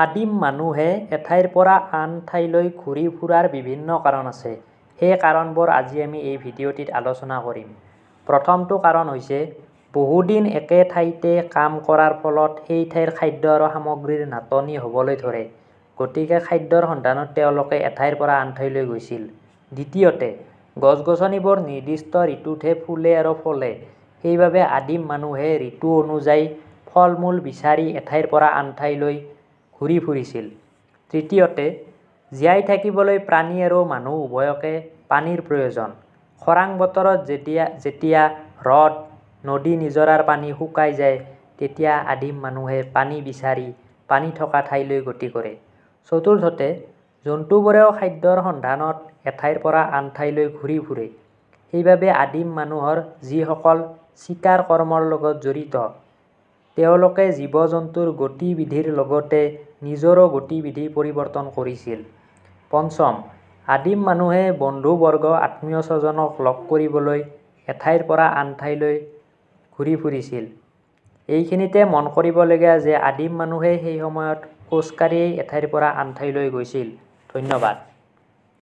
আদিম মানুহে এঠাইৰ পৰা আন ঠাইলৈ ঘূৰি ফুৰাৰ বিভিন্ন কাৰণ আছে। সেই কাৰণবোৰ আজি আমি এই ভিডিঅ'টিত আলোচনা কৰিম। প্ৰথমটো কাৰণ হৈছে বহুদিন একে ঠাইতে কাম কৰাৰ ফলত সেই ঠাইৰ খাদ্য আৰু সামগ্ৰীৰ নাটনি হ'বলৈ ধৰে। গতিকে খাদ্যৰ সন্ধানত তেওঁলোকে এঠাইৰ পৰা আন ঠাইলৈ গৈছিল। দ্বিতীয়তে, গছ-গছনিবোৰ নিৰ্দিষ্ট ঋতুতহে ফুলে আৰু ফলে। সেইবাবে আদিম মানুহে ঋতু অনুযায়ী ফল-মূল বিচাৰি এঠাইৰ পৰা আন ঠাইলৈ ঘূৰি ফুৰিছিল। তৃতীয়তে, জীয়াই থাকিবলৈ প্ৰাণী আৰু মানুহ উভয়কে পানীৰ প্ৰয়োজন। খৰাং বতৰত যেতিয়া হ্ৰদ, নদী-নিজৰাৰ পানী শুকাই যায়, তেতিয়া আদিম মানুহে পানী বিচাৰি পানী থকা ঠাইলৈ গতি কৰে। চতুৰ্থতে, জন্তুবোৰেও খাদ্যৰ সন্ধানত এঠাইৰ পৰা আন ঠাইলৈ ঘূৰি ফুৰে। সেইবাবে আদিম মানুহৰ যিসকল চিকাৰ কৰ্মৰ লগত জড়িত, তেওঁলোকে জীৱ-জন্তুৰ গতিবিধিৰ লগতে নিজৰো গতিবিধি পৰিৱৰ্তন কৰিছিল। পঞ্চম, আদিম মানুহে বন্ধু-বৰ্গ, আত্মীয়-স্বজনক লগ কৰিবলৈ এঠাইৰ পৰা আন ঠাইলৈ ঘূৰি ফুৰিছিল। এইখিনিতে মন কৰিবলগীয়া যে আদিম মানুহে সেই সময়ত খোজ কাঢ়িয়েই এঠাইৰ পৰা আন ঠাইলৈ গৈছিল। ধন্যবাদ।